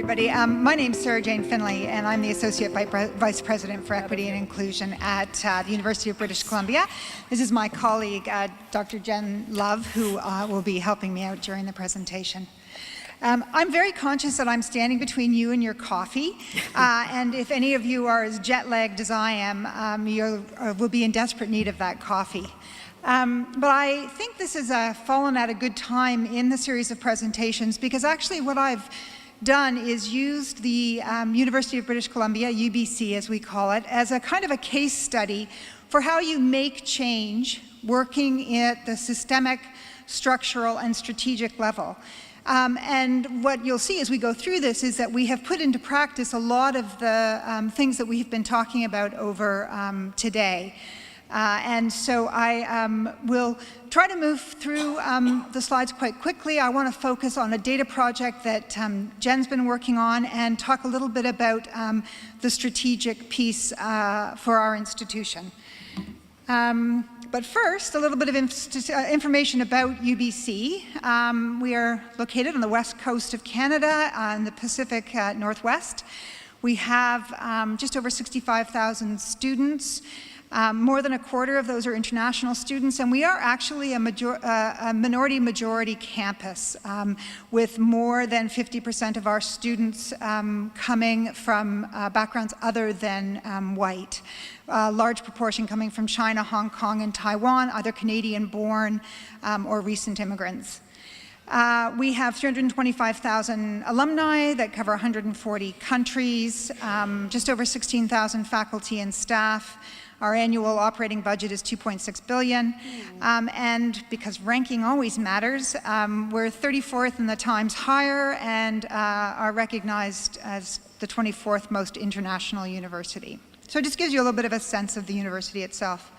everybody. My name is Sara-Jane Finlay, and I'm the Associate Vice President for Equity and Inclusion at the University of British Columbia. This is my colleague, Dr. Jen Love, who will be helping me out during the presentation. I'm very conscious that I'm standing between you and your coffee, and if any of you are as jet-lagged as I am, you will be in desperate need of that coffee. But I think this has fallen at a good time in the series of presentations, because actually what I've done is used the University of British Columbia, UBC as we call it, as a kind of a case study for how you make change working at the systemic, structural, and strategic level. And what you'll see as we go through this is that we have put into practice a lot of the things that we've been talking about over today. And so I will try to move through the slides quite quickly. I want to focus on a data project that Jen's been working on and talk a little bit about the strategic piece for our institution. But first, a little bit of information about UBC. We are located on the west coast of Canada, in the Pacific Northwest. We have just over 65,000 students. More than a quarter of those are international students, and we are actually a minority-majority campus, with more than 50% of our students coming from backgrounds other than white. A large proportion coming from China, Hong Kong, and Taiwan, either Canadian-born or recent immigrants. We have 325,000 alumni that cover 140 countries, just over 16,000 faculty and staff. Our annual operating budget is $2.6 billion, and because ranking always matters, we're 34th in the Times Higher and are recognized as the 24th most international university. So it just gives you a little bit of a sense of the university itself.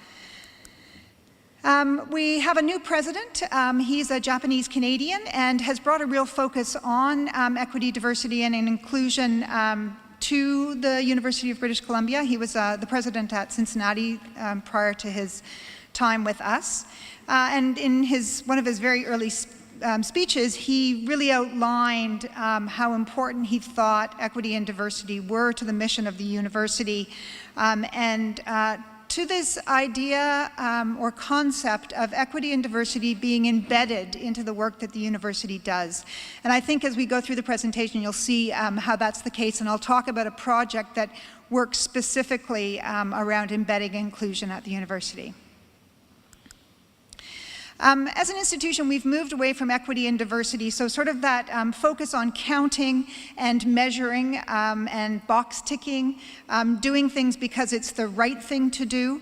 We have a new president. He's a Japanese Canadian and has brought a real focus on equity, diversity, and inclusion to the University of British Columbia. He was the president at Cincinnati prior to his time with us. And in one of his very early speeches, he really outlined how important he thought equity and diversity were to the mission of the university, and to this idea or concept of equity and diversity being embedded into the work that the university does. And I think as we go through the presentation, you'll see how that's the case, and I'll talk about a project that works specifically around embedding inclusion at the university. As an institution, we've moved away from equity and diversity, so sort of that focus on counting and measuring and box ticking, doing things because it's the right thing to do,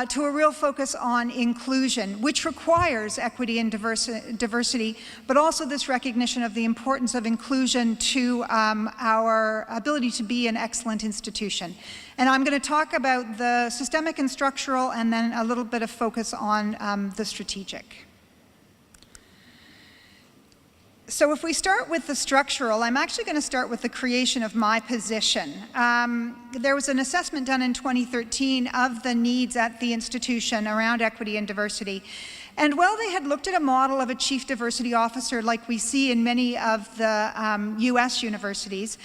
to a real focus on inclusion, which requires equity and diversity, but also this recognition of the importance of inclusion to our ability to be an excellent institution. And I'm going to talk about the systemic and structural, and then a little bit of focus on the strategic. So if we start with the structural, I'm actually going to start with the creation of my position. There was an assessment done in 2013 of the needs at the institution around equity and diversity. And while they had looked at a model of a chief diversity officer like we see in many of the US universities,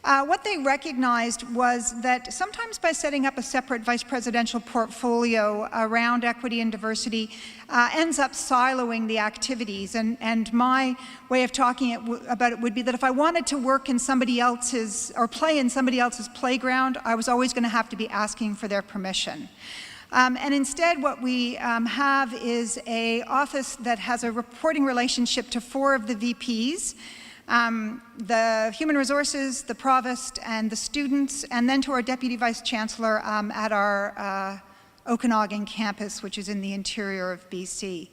what they recognized was that sometimes by setting up a separate vice presidential portfolio around equity and diversity ends up siloing the activities. And my way of talking about it would be that if I wanted to work in somebody else's, or play in somebody else's playground, I was always going to have to be asking for their permission. And instead what we have is an office that has a reporting relationship to 4 of the VPs. The human resources, the provost, and the students, and then to our deputy vice chancellor at our Okanagan campus, which is in the interior of BC.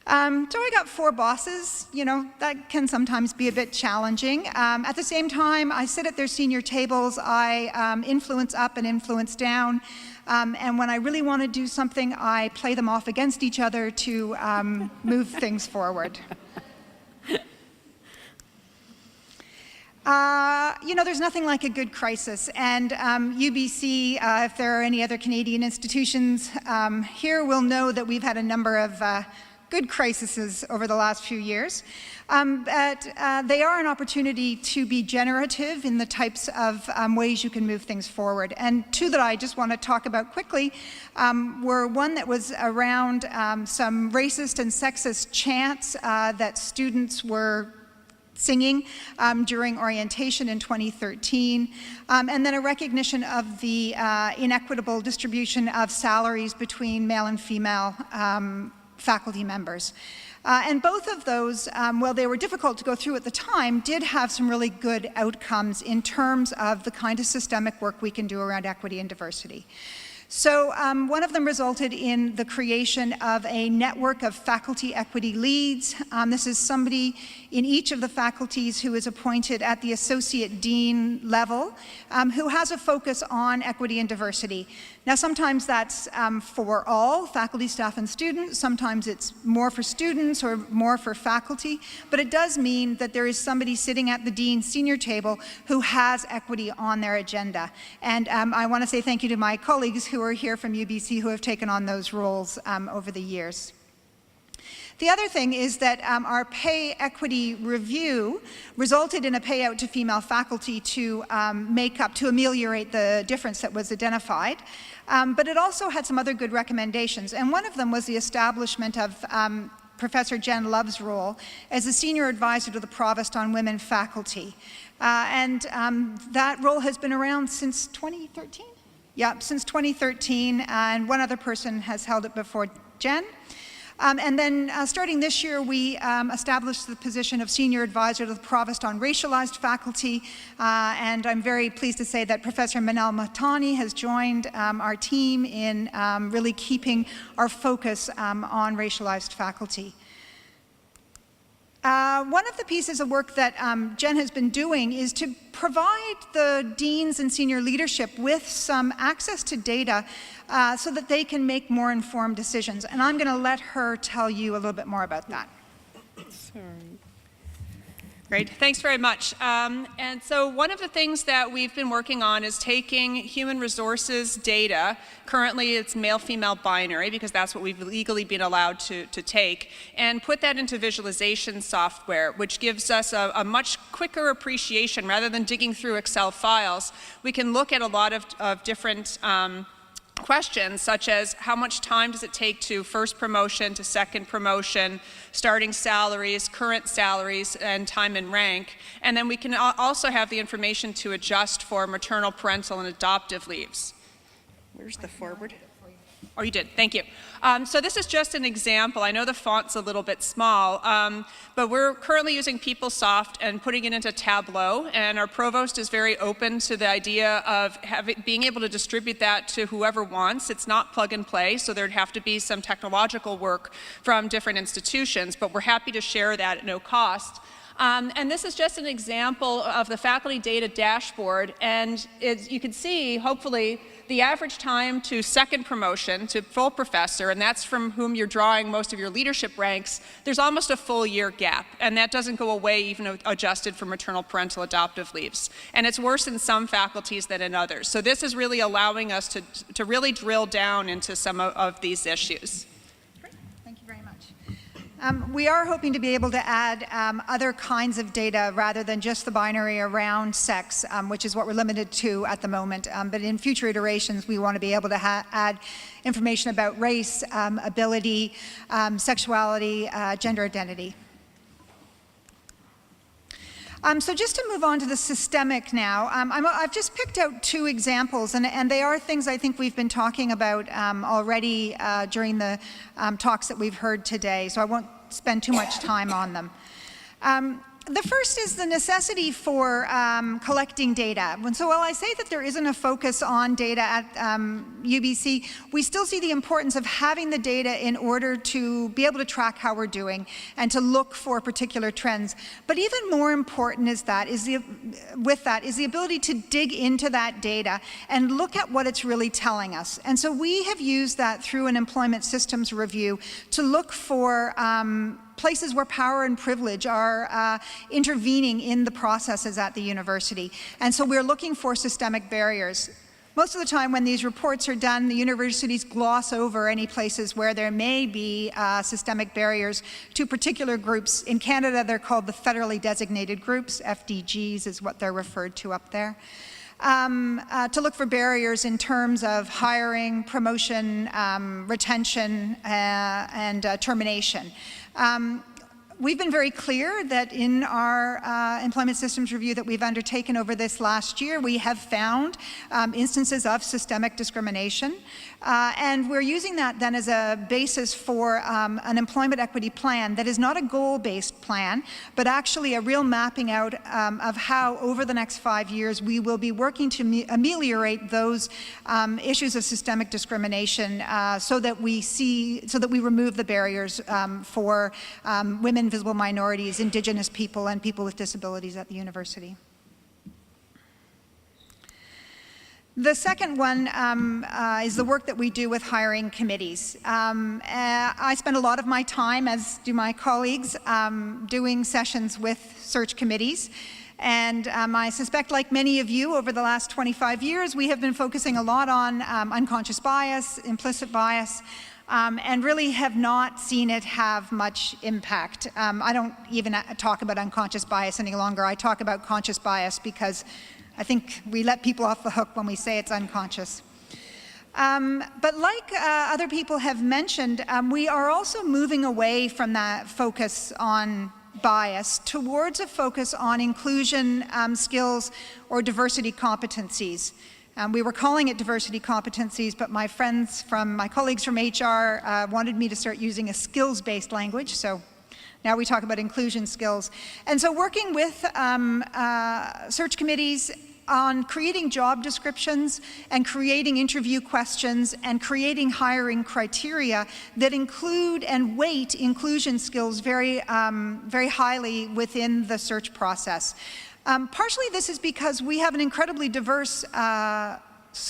So I got 4 bosses. You know, that can sometimes be a bit challenging. At the same time, I sit at their senior tables. I influence up and influence down. And when I really want to do something, I play them off against each other to move things forward. You know, there's nothing like a good crisis, and UBC, if there are any other Canadian institutions here, will know that we've had a number of good crises over the last few years. But they are an opportunity to be generative in the types of ways you can move things forward. And two that I just want to talk about quickly were one that was around some racist and sexist chants that students were singing during orientation in 2013, and then a recognition of the inequitable distribution of salaries between male and female faculty members. And both of those, while they were difficult to go through at the time, did have some really good outcomes in terms of the kind of systemic work we can do around equity and diversity. So one of them resulted in the creation of a network of faculty equity leads. This is somebody in each of the faculties who is appointed at the associate dean level who has a focus on equity and diversity. Now sometimes that's for all faculty, staff, and students. Sometimes it's more for students or more for faculty. But it does mean that there is somebody sitting at the dean's senior table who has equity on their agenda. And I want to say thank you to my colleagues who are here from UBC who have taken on those roles over the years. The other thing is that our pay equity review resulted in a payout to female faculty to ameliorate the difference that was identified. But it also had some other good recommendations. And one of them was the establishment of Professor Jen Love's role as a senior advisor to the Provost on women faculty. That role has been around since 2013? Yeah, since 2013, and one other person has held it before Jen. And then starting this year, we established the position of Senior Advisor to the Provost on racialized faculty. And I'm very pleased to say that Professor Manal Matani has joined our team in really keeping our focus on racialized faculty. One of the pieces of work that Jen has been doing is to provide the deans and senior leadership with some access to data so that they can make more informed decisions. And I'm going to let her tell you a little bit more about that. Sorry. Great, thanks very much. And so one of the things that we've been working on is taking human resources data. Currently it's male-female binary because that's what we've legally been allowed to take, and put that into visualization software, which gives us a much quicker appreciation. Rather than digging through Excel files, we can look at a lot of different questions, such as how much time does it take to first promotion to second promotion, starting salaries, current salaries, and time and rank. And then we can also have the information to adjust for maternal, parental, and adoptive leaves. Where's the forward? Oh, you did. Thank you. So this is just an example. I know the font's a little bit small, but we're currently using PeopleSoft and putting it into Tableau, and our Provost is very open to the idea of being able to distribute that to whoever wants. It's not plug and play, so there'd have to be some technological work from different institutions, but we're happy to share that at no cost. And this is just an example of the faculty data dashboard, and you can see, hopefully, the average time to second promotion to full professor, and that's from whom you're drawing most of your leadership ranks. There's almost a full year gap, and that doesn't go away even adjusted for maternal, parental, adoptive leaves. And it's worse in some faculties than in others. So this is really allowing us to really drill down into some of these issues. We are hoping to be able to add other kinds of data rather than just the binary around sex, which is what we're limited to at the moment. But in future iterations, we want to be able to add information about race, ability, sexuality, gender identity. So just to move on to the systemic now, I've just picked out two examples, and they are things I think we've been talking about already during the talks that we've heard today, so I won't spend too much time on them. The first is the necessity for collecting data. And so while I say that there isn't a focus on data at UBC, we still see the importance of having the data in order to be able to track how we're doing and to look for particular trends. But even more important is the ability to dig into that data and look at what it's really telling us. And so we have used that through an employment systems review to look for places where power and privilege are intervening in the processes at the university. And so we're looking for systemic barriers. Most of the time when these reports are done, the universities gloss over any places where there may be systemic barriers to particular groups. In Canada, they're called the federally designated groups. FDGs is what they're referred to up there. To look for barriers in terms of hiring, promotion, retention, and termination. We've been very clear that in our employment systems review that we've undertaken over this last year, we have found instances of systemic discrimination. And we're using that then as a basis for an employment equity plan that is not a goal-based plan, but actually a real mapping out of how over the next 5 years we will be working to ameliorate those issues of systemic discrimination so that we remove the barriers for women, visible minorities, Indigenous people, and people with disabilities at the university. The second one is the work that we do with hiring committees. I spend a lot of my time, as do my colleagues, doing sessions with search committees. And I suspect, like many of you, over the last 25 years, we have been focusing a lot on unconscious bias, implicit bias, and really have not seen it have much impact. I don't even talk about unconscious bias any longer. I talk about conscious bias because I think we let people off the hook when we say it's unconscious. But like other people have mentioned, we are also moving away from that focus on bias towards a focus on inclusion skills or diversity competencies. We were calling it diversity competencies, but my colleagues from HR wanted me to start using a skills-based language, so now we talk about inclusion skills. And so working with search committees on creating job descriptions and creating interview questions and creating hiring criteria that include and weight inclusion skills very highly within the search process. Partially this is because we have an incredibly diverse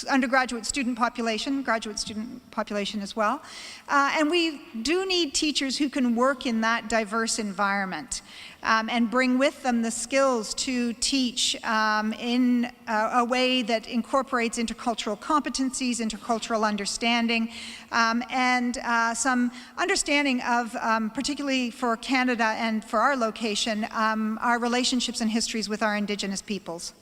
undergraduate student population, graduate student population as well. And we do need teachers who can work in that diverse environment and bring with them the skills to teach in a way that incorporates intercultural competencies, intercultural understanding, and some understanding of, particularly for Canada and for our location, our relationships and histories with our Indigenous peoples.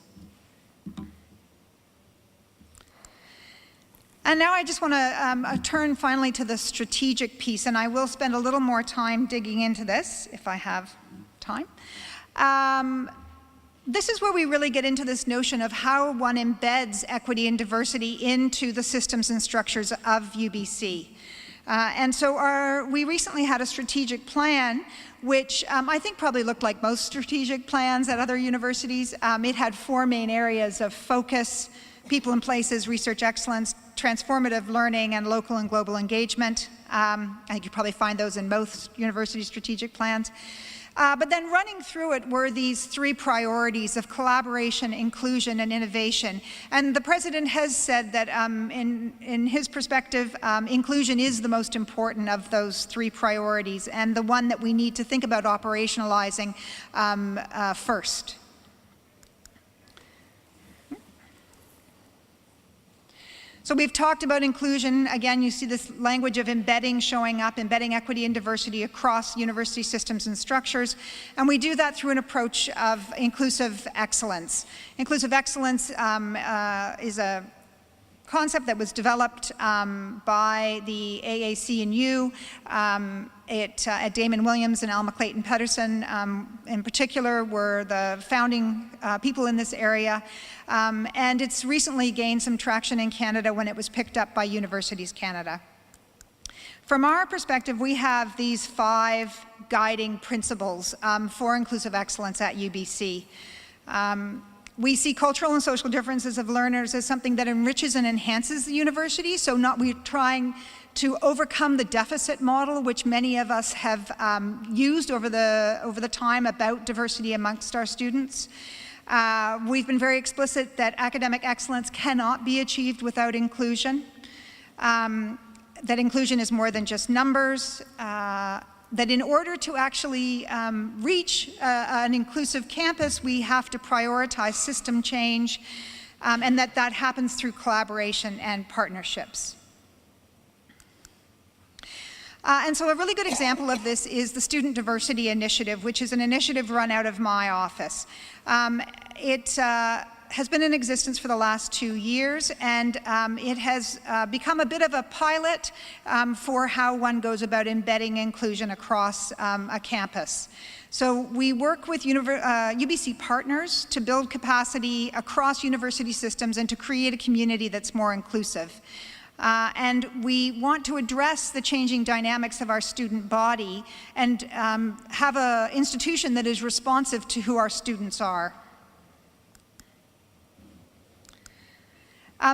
And now I just want to turn finally to the strategic piece, and I will spend a little more time digging into this, if I have time. This is where we really get into this notion of how one embeds equity and diversity into the systems and structures of UBC. And so we recently had a strategic plan which I think probably looked like most strategic plans at other universities. It had 4 main areas of focus: people and places, research excellence, transformative learning, and local and global engagement. I think you probably find those in most university strategic plans. But then running through it were these 3 priorities of collaboration, inclusion, and innovation. And the president has said that in his perspective, inclusion is the most important of those 3 priorities and the one that we need to think about operationalizing first. So we've talked about inclusion. Again, you see this language of embedding showing up, embedding equity and diversity across university systems and structures. And we do that through an approach of inclusive excellence. Inclusive excellence is a concept that was developed by the AAC&U at Damon Williams and Alma Clayton Pedersen in particular were the founding people in this area. And it's recently gained some traction in Canada when it was picked up by Universities Canada. From our perspective, we have these 5 guiding principles for inclusive excellence at UBC. We see cultural and social differences of learners as something that enriches and enhances the university, so we're trying to overcome the deficit model, which many of us have used over the time about diversity amongst our students. We've been very explicit that academic excellence cannot be achieved without inclusion, that inclusion is more than just numbers, that in order to actually reach an inclusive campus, we have to prioritize system change, and that happens through collaboration and partnerships. And so a really good example of this is the Student Diversity Initiative, which is an initiative run out of my office. It has been in existence for the last 2 years, and it has become a bit of a pilot for how one goes about embedding inclusion across a campus. So we work with UBC partners to build capacity across university systems and to create a community that's more inclusive. And we want to address the changing dynamics of our student body and have an institution that is responsive to who our students are.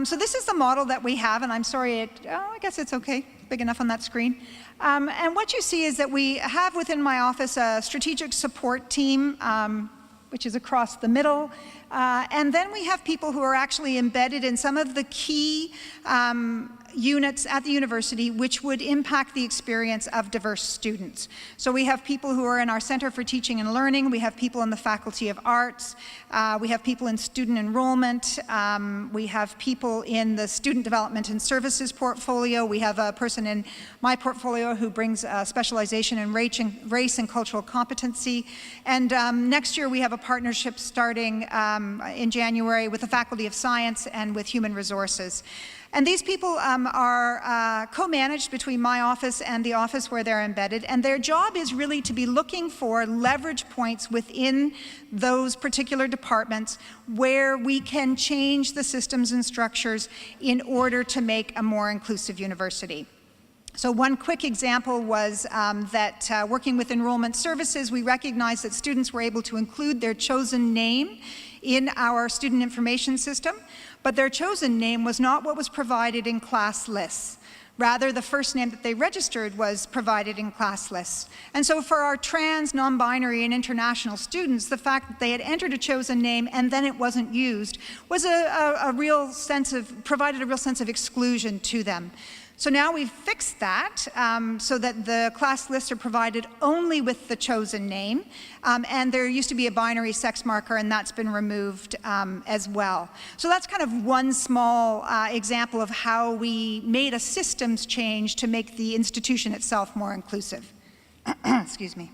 So this is the model that we have, and I'm sorry, I guess it's okay, big enough on that screen. And what you see is that we have within my office a strategic support team, which is across the middle. And then we have people who are actually embedded in some of the key units at the university which would impact the experience of diverse students. So we have people who are in our Center for Teaching and Learning, we have people in the Faculty of Arts, we have people in student enrollment, we have people in the Student Development and Services portfolio, we have a person in my portfolio who brings specialization in race and cultural competency, and next year we have a partnership starting in January with the Faculty of Science and with Human Resources. And these people are co-managed between my office and the office where they're embedded, and their job is really to be looking for leverage points within those particular departments where we can change the systems and structures in order to make a more inclusive university. So one quick example was that working with enrollment services, we recognized that students were able to include their chosen name in our student information system, but their chosen name was not what was provided in class lists. Rather, the first name that they registered was provided in class lists. And so for our trans, non-binary, and international students, the fact that they had entered a chosen name and then it wasn't used was provided a real sense of exclusion to them. So now we've fixed that so that the class lists are provided only with the chosen name, and there used to be a binary sex marker, and that's been removed as well. So that's kind of one small example of how we made a systems change to make the institution itself more inclusive. Excuse me.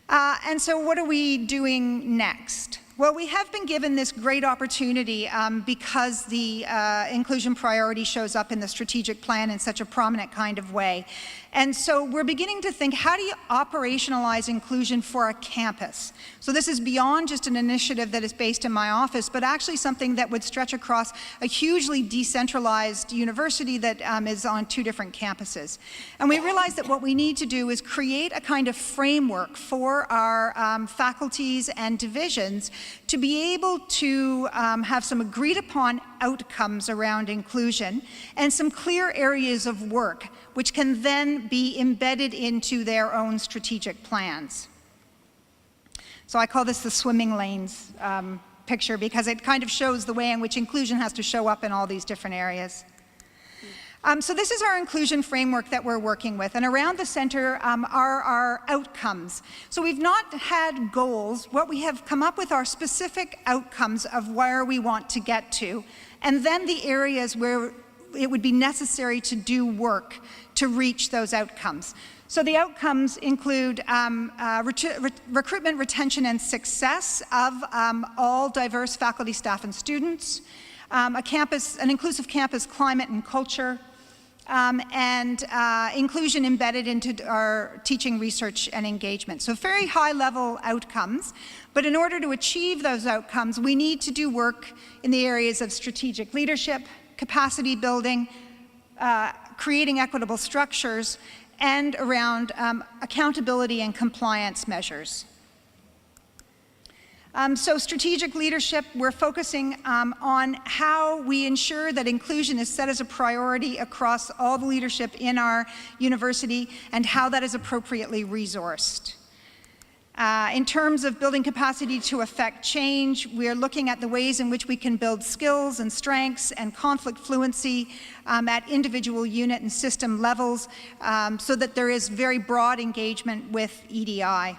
And so what are we doing next? Well, we have been given this great opportunity because the inclusion priority shows up in the strategic plan in such a prominent kind of way. And so we're beginning to think, how do you operationalize inclusion for a campus? So this is beyond just an initiative that is based in my office, but actually something that would stretch across a hugely decentralized university that is on 2 different campuses. And we realized that what we need to do is create a kind of framework for our faculties and divisions to be able to have some agreed upon outcomes around inclusion and some clear areas of work which can then be embedded into their own strategic plans. So I call this the swimming lanes picture because it kind of shows the way in which inclusion has to show up in all these different areas. So this is our inclusion framework that we're working with, and around the center are our outcomes. So we've not had goals. What we have come up with are specific outcomes of where we want to get to, and then the areas where it would be necessary to do work to reach those outcomes. So the outcomes include recruitment, retention, and success of all diverse faculty, staff, and students, an inclusive campus climate and culture, and inclusion embedded into our teaching, research, and engagement. So very high-level outcomes, but in order to achieve those outcomes, we need to do work in the areas of strategic leadership, capacity building, creating equitable structures, and around accountability and compliance measures. So strategic leadership, we're focusing on how we ensure that inclusion is set as a priority across all the leadership in our university and how that is appropriately resourced. In terms of building capacity to affect change, we're looking at the ways in which we can build skills and strengths and conflict fluency at individual unit and system levels so that there is very broad engagement with EDI.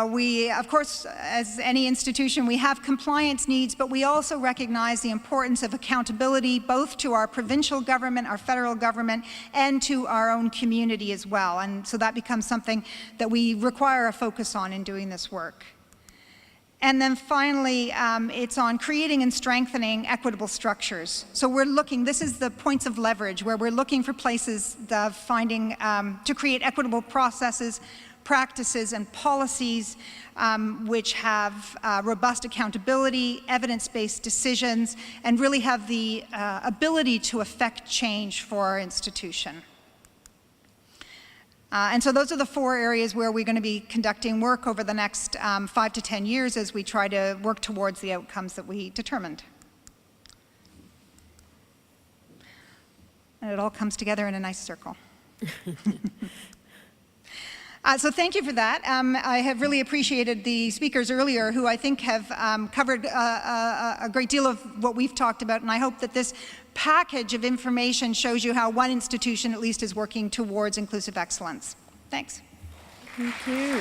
We, of course, as any institution, we have compliance needs, but we also recognize the importance of accountability both to our provincial government, our federal government, and to our own community as well. And so that becomes something that we require a focus on in doing this work. And then finally, it's on creating and strengthening equitable structures. So we're looking, this is the points of leverage, where we're looking for places of finding, to create equitable processes, practices and policies which have robust accountability, evidence-based decisions, and really have the ability to affect change for our institution. And so those are the 4 areas where we're going to be conducting work over the next 5 to 10 years as we try to work towards the outcomes that we determined. And it all comes together in a nice circle. So thank you for that. I have really appreciated the speakers earlier who I think have covered a great deal of what we've talked about, and I hope that this package of information shows you how one institution at least is working towards inclusive excellence. Thanks. Thank you.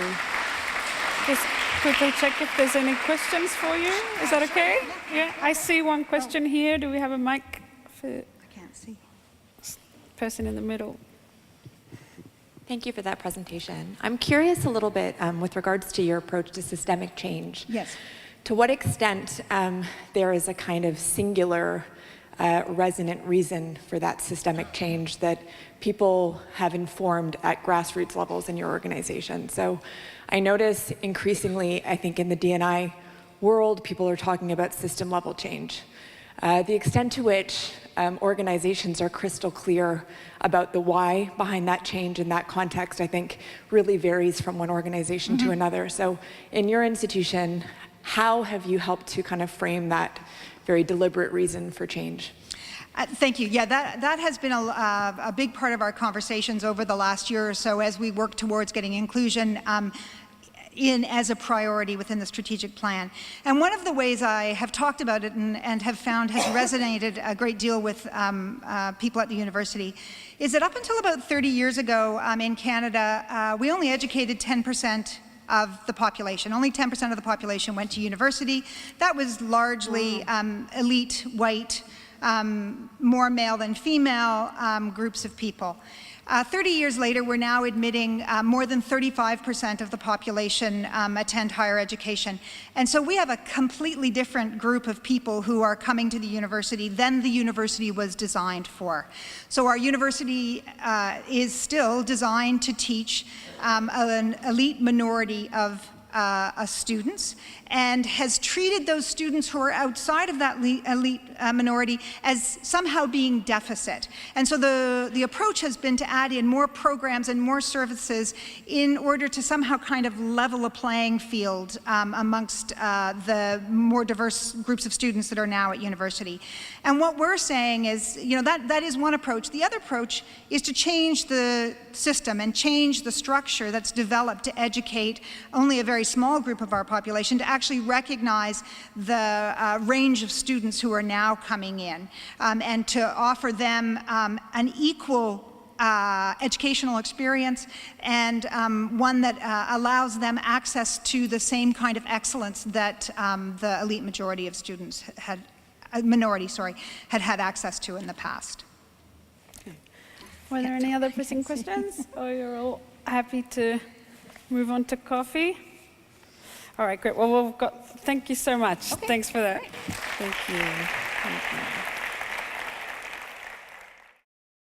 Just quickly check if there's any questions for you. Is that okay? Yeah, I see one question here. Do we have a mic for I can't see. person in the middle? Thank you for that presentation. I'm curious a little bit with regards to your approach to systemic change. Yes. To what extent there is a kind of singular resonant reason for that systemic change that people have informed at grassroots levels in your organization. So I notice increasingly, I think in the D&I world, people are talking about system level change. The extent to which organizations are crystal clear about the why behind that change in that context, I think really varies from one organization to another. So in your institution, how have you helped to kind of frame that very deliberate reason for change? Thank you. Yeah, that has been a big part of our conversations over the last year or so as we work towards getting inclusion in as a priority within the strategic plan. And one of the ways I have talked about it and have found has resonated a great deal with people at the university is that up until about 30 years ago in Canada, we only educated 10% of the population. Only 10% of the population went to university. That was largely elite, white, more male than female groups of people. 30 years later, we're now admitting more than 35% of the population attend higher education. And so we have a completely different group of people who are coming to the university than the university was designed for. So our university is still designed to teach an elite minority of students, and has treated those students who are outside of that elite minority as somehow being deficit. And so the approach has been to add in more programs and more services in order to somehow kind of level a playing field amongst the more diverse groups of students that are now at university. And what we're saying is, you know, that is one approach. The other approach is to change the system and change the structure that's developed to educate only a very small group of our population, to actually recognize the range of students who are now coming in and to offer them an equal educational experience and one that allows them access to the same kind of excellence that the elite majority of students had access to in the past. Were there any other pressing questions? Or you're all happy to move on to coffee? All right, great. Well, thank you so much. Okay. Thanks for that. Great. Thank you. Thank you.